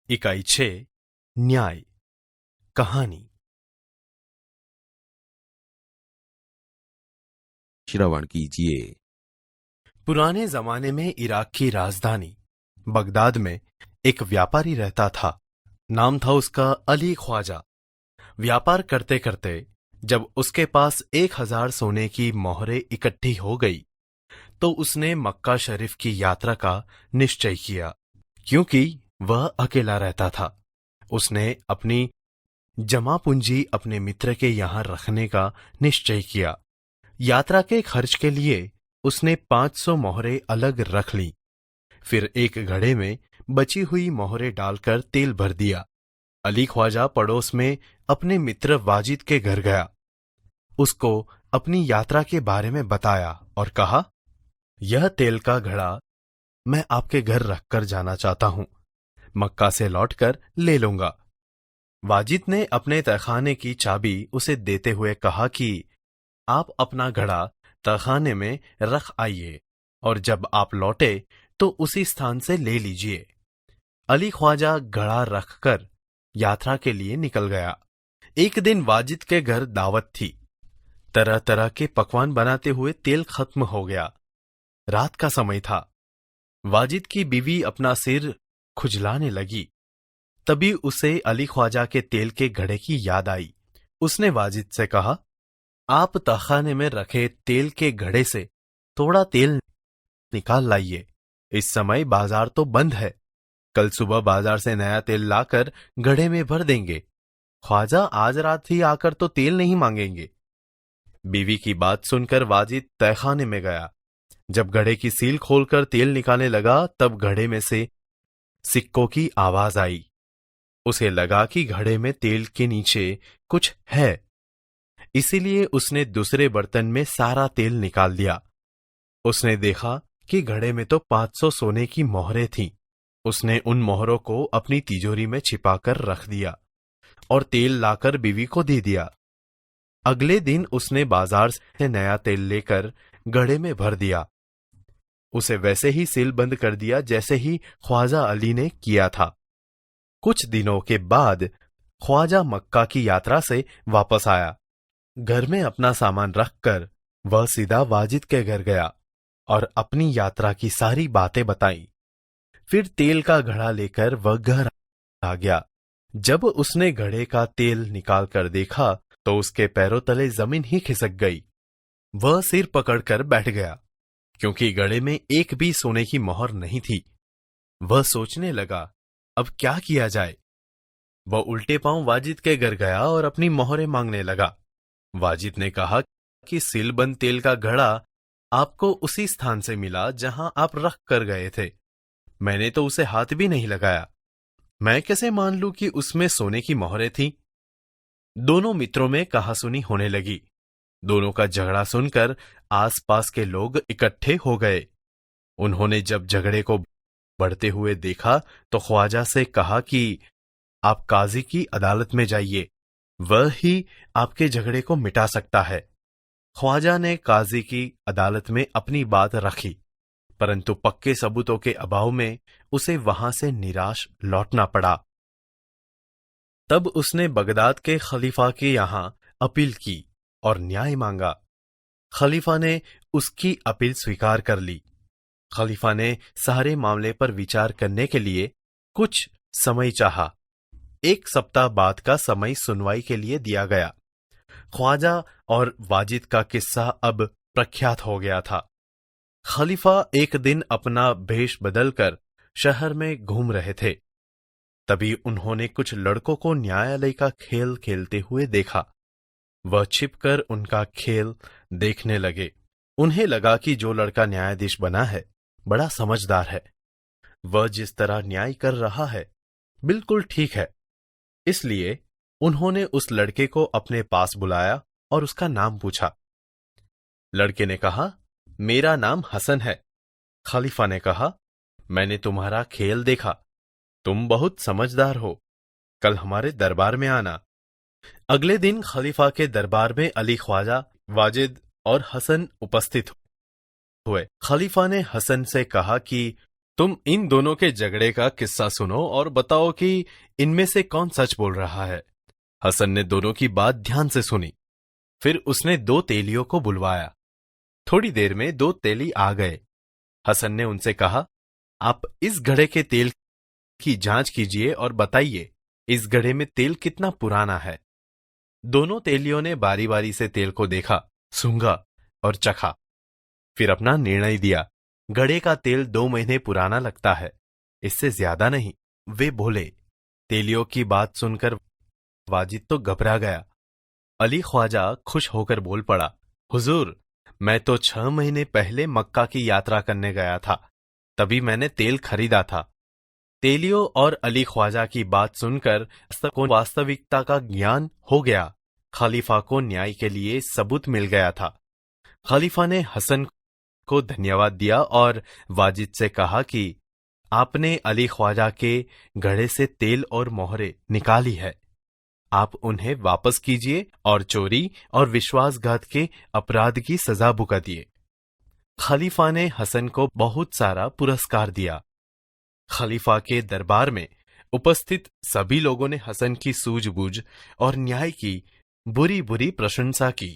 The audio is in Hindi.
इकाई 6 न्याय कहानी। श्रवण कीजिए। पुराने जमाने में इराक की राजधानी बगदाद में एक व्यापारी रहता था। नाम था उसका अली ख्वाजा। व्यापार करते करते जब उसके पास 1000 सोने की मोहरें इकट्ठी हो गई तो उसने मक्का शरीफ की यात्रा का निश्चय किया। क्योंकि वह अकेला रहता था, उसने अपनी जमा पूंजी अपने मित्र के यहां रखने का निश्चय किया। यात्रा के खर्च के लिए उसने 500 मोहरें अलग रख ली। फिर एक घड़े में बची हुई मोहरें डालकर तेल भर दिया। अली ख्वाजा पड़ोस में अपने मित्र वाजिद के घर गया। उसको अपनी यात्रा के बारे में बताया और कहा, यह तेल का घड़ा मैं आपके घर रखकर जाना चाहता हूं, मक्का से लौटकर ले लूंगा। वाजिद ने अपने तहखाने की चाबी उसे देते हुए कहा कि आप अपना घड़ा तहखाने में रख आइए और जब आप लौटे तो उसी स्थान से ले लीजिए। अली ख्वाजा घड़ा रखकर यात्रा के लिए निकल गया। एक दिन वाजिद के घर दावत थी। तरह तरह के पकवान बनाते हुए तेल खत्म हो गया। रात का समय था। वाजिद की बीवी अपना सिर खुजलाने लगी। तभी उसे अली ख्वाजा के तेल के घड़े की याद आई। उसने वाजिद से कहा, आप तहखाने में रखे तेल के घड़े से थोड़ा तेल निकाल लाइए। इस समय बाजार तो बंद है। कल सुबह बाजार से नया तेल लाकर घड़े में भर देंगे। ख्वाजा आज रात ही आकर तो तेल नहीं मांगेंगे। बीवी की बात सुनकर वाजिद तहखाने में गया। जब घड़े की सील खोलकर तेल निकालने लगा तब घड़े में से सिक्कों की आवाज आई। उसे लगा कि घड़े में तेल के नीचे कुछ है, इसीलिए उसने दूसरे बर्तन में सारा तेल निकाल दिया। उसने देखा कि घड़े में तो 500 सोने की मोहरें थीं। उसने उन मोहरों को अपनी तिजोरी में छिपाकर रख दिया और तेल लाकर बीवी को दे दिया। अगले दिन उसने बाजार से नया तेल लेकर घड़े में भर दिया। उसे वैसे ही सील बंद कर दिया जैसे ही ख्वाजा अली ने किया था। कुछ दिनों के बाद ख्वाजा मक्का की यात्रा से वापस आया। घर में अपना सामान रखकर वह सीधा वाजिद के घर गया और अपनी यात्रा की सारी बातें बताई। फिर तेल का घड़ा लेकर वह घर आ गया। जब उसने घड़े का तेल निकालकर देखा तो उसके पैरों तले जमीन ही खिसक गई। वह सिर पकड़कर बैठ गया, क्योंकि घड़े में एक भी सोने की मोहर नहीं थी। वह सोचने लगा, अब क्या किया जाए। वह उल्टे पांव वाजिद के घर गया और अपनी मोहरें मांगने लगा। वाजिद ने कहा कि सीलबंद तेल का घड़ा आपको उसी स्थान से मिला जहां आप रख कर गए थे। मैंने तो उसे हाथ भी नहीं लगाया। मैं कैसे मान लूं कि उसमें सोने की मोहरें थीं? दोनों मित्रों में कहासुनी होने लगी। दोनों का झगड़ा सुनकर आसपास के लोग इकट्ठे हो गए। उन्होंने जब झगड़े को बढ़ते हुए देखा तो ख्वाजा से कहा कि आप काजी की अदालत में जाइए, वह ही आपके झगड़े को मिटा सकता है। ख्वाजा ने काजी की अदालत में अपनी बात रखी, परंतु पक्के सबूतों के अभाव में उसे वहां से निराश लौटना पड़ा। तब उसने बगदाद के खलीफा के यहां अपील की और न्याय मांगा। खलीफा ने उसकी अपील स्वीकार कर ली। खलीफा ने सारे मामले पर विचार करने के लिए कुछ समय चाहा। 1 सप्ताह बाद का समय सुनवाई के लिए दिया गया। ख्वाजा और वाजिद का किस्सा अब प्रख्यात हो गया था। खलीफा एक दिन अपना भेष बदलकर शहर में घूम रहे थे। तभी उन्होंने कुछ लड़कों को न्यायालय का खेल खेलते हुए देखा। वह छिपकर उनका खेल देखने लगे। उन्हें लगा कि जो लड़का न्यायाधीश बना है बड़ा समझदार है। वह जिस तरह न्याय कर रहा है बिल्कुल ठीक है। इसलिए उन्होंने उस लड़के को अपने पास बुलाया और उसका नाम पूछा। लड़के ने कहा, मेरा नाम हसन है। खलीफा ने कहा, मैंने तुम्हारा खेल देखा, तुम बहुत समझदार हो, कल हमारे दरबार में आना। अगले दिन खलीफा के दरबार में अली ख्वाजा, वाजिद और हसन उपस्थित हुए। खलीफा ने हसन से कहा कि तुम इन दोनों के झगड़े का किस्सा सुनो और बताओ कि इनमें से कौन सच बोल रहा है। हसन ने दोनों की बात ध्यान से सुनी। फिर उसने दो तेलियों को बुलवाया। थोड़ी देर में दो तेली आ गए। हसन ने उनसे कहा, आप इस घड़े के तेल की जांच कीजिए और बताइए इस घड़े में तेल कितना पुराना है। दोनों तेलियों ने बारी बारी से तेल को देखा, सूंघा और चखा। फिर अपना निर्णय दिया। घड़े का तेल 2 महीने पुराना लगता है, इससे ज्यादा नहीं। वे बोले। तेलियों की बात सुनकर वाजिद तो घबरा गया। अली ख्वाजा खुश होकर बोल पड़ा, हुजूर, मैं तो 6 महीने पहले मक्का की यात्रा करने गया था, तभी मैंने तेल खरीदा था। तेलियों और अली ख्वाजा की बात सुनकर वास्तविकता का ज्ञान हो गया। खलीफा को न्याय के लिए सबूत मिल गया था। खलीफा ने हसन को धन्यवाद दिया और वाजिद से कहा कि आपने अली ख्वाजा के घड़े से तेल और मोहरे निकाली है, आप उन्हें वापस कीजिए और चोरी और विश्वासघात के अपराध की सजा भुगतिए दिए। खलीफा ने हसन को बहुत सारा पुरस्कार दिया। खलीफा के दरबार में उपस्थित सभी लोगों ने हसन की सूझबूझ और न्याय की बुरी बुरी प्रशंसा की।